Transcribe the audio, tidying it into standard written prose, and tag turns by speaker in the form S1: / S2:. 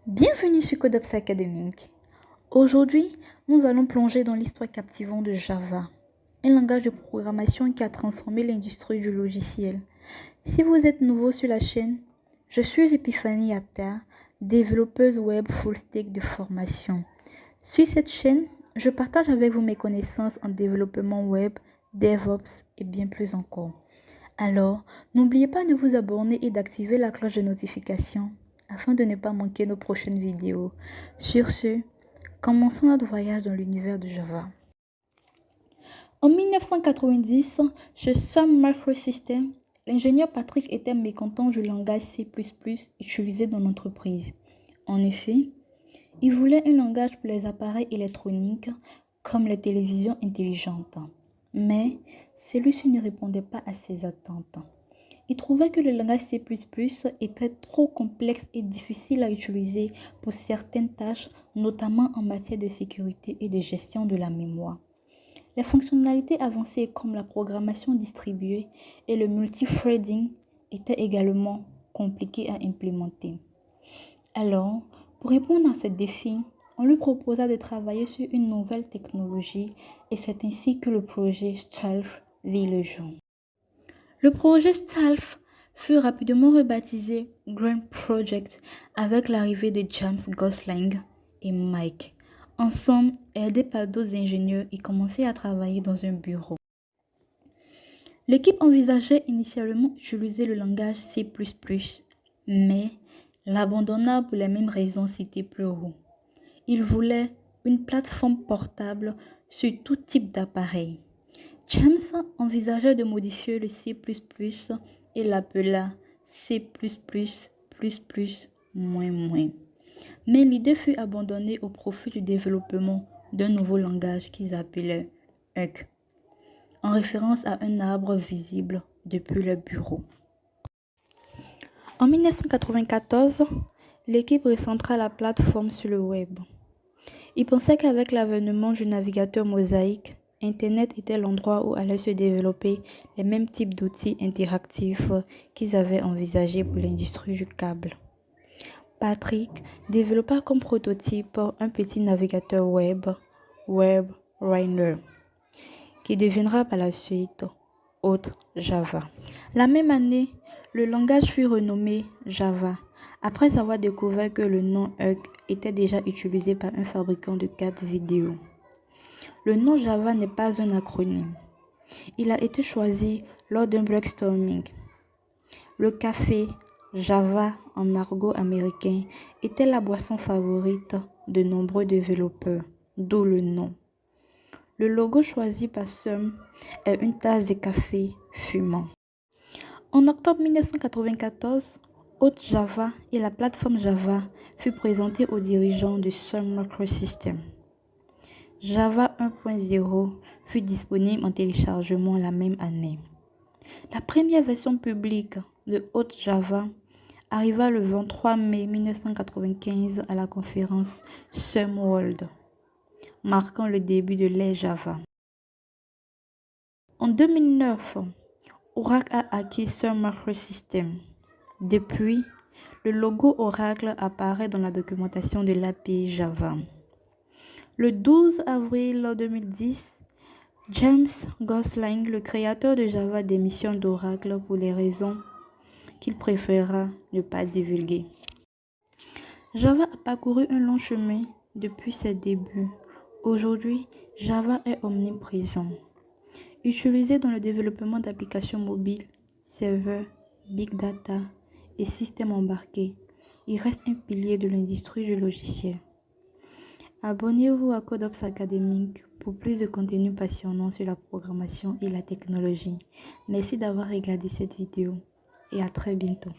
S1: Bienvenue sur Codeps Academic. Aujourd'hui, nous allons plonger dans l'histoire captivante de Java, un langage de programmation qui a transformé l'industrie du logiciel. Si vous êtes nouveau sur la chaîne, je suis Epiphanie Atta, développeuse web full stack de formation. Sur cette chaîne, je partage avec vous mes connaissances en développement web, DevOps et bien plus encore. Alors, n'oubliez pas de vous abonner et d'activer la cloche de notification afin de ne pas manquer nos prochaines vidéos. Sur ce, commençons notre voyage dans l'univers de Java. En 1990, chez Sun Microsystems, l'ingénieur Patrick était mécontent du langage C++ utilisé dans l'entreprise. En effet, il voulait un langage pour les appareils électroniques comme les télévisions intelligentes. Mais celui-ci ne répondait pas à ses attentes. Il trouvait que le langage C++ était trop complexe et difficile à utiliser pour certaines tâches, notamment en matière de sécurité et de gestion de la mémoire. Les fonctionnalités avancées comme la programmation distribuée et le multithreading étaient également compliquées à implémenter. Alors, pour répondre à ce défi, on lui proposa de travailler sur une nouvelle technologie et c'est ainsi que le projet Stealth vit le jour. Le projet Stealth fut rapidement rebaptisé Grand Project avec l'arrivée de James Gosling et Mike. Ensemble, aidés par d'autres ingénieurs, ils commençaient à travailler dans un bureau. L'équipe envisageait initialement d'utiliser le langage C++, mais l'abandonna pour les mêmes raisons citées plus haut. Ils voulaient une plateforme portable sur tout type d'appareil. James envisageait de modifier le C++ et l'appela C++. Mais l'idée fut abandonnée au profit du développement d'un nouveau langage qu'ils appelaient Uck, en référence à un arbre visible depuis le bureau. En 1994, l'équipe recentra la plateforme sur le web. Ils pensaient qu'avec l'avènement du navigateur Mosaic, Internet était l'endroit où allaient se développer les mêmes types d'outils interactifs qu'ils avaient envisagés pour l'industrie du câble. Patrick développa comme prototype un petit navigateur web, WebRiner, qui deviendra par la suite Java. La même année, le langage fut renommé Java, après avoir découvert que le nom Uck était déjà utilisé par un fabricant de cartes vidéo. Le nom Java n'est pas un acronyme. Il a été choisi lors d'un brainstorming. Le café Java en argot américain était la boisson favorite de nombreux développeurs, d'où le nom. Le logo choisi par Sun est une tasse de café fumant. En octobre 1994, Java et la plateforme Java furent présentées aux dirigeants de Sun Microsystems. Java 1.0 fut disponible en téléchargement la même année. La première version publique de Java arriva le 23 mai 1995 à la conférence Sumworld, marquant le début de l'ère Java. En 2009, Oracle a acquis Sun Microsystems. Depuis, le logo Oracle apparaît dans la documentation de l'API Java. Le 12 avril 2010, James Gosling, le créateur de Java, démissionne d'Oracle pour les raisons qu'il préféra ne pas divulguer. Java a parcouru un long chemin depuis ses débuts. Aujourd'hui, Java est omniprésent. Utilisé dans le développement d'applications mobiles, serveurs, big data et systèmes embarqués, il reste un pilier de l'industrie du logiciel. Abonnez-vous à Codeps Academic pour plus de contenu passionnant sur la programmation et la technologie. Merci d'avoir regardé cette vidéo et à très bientôt.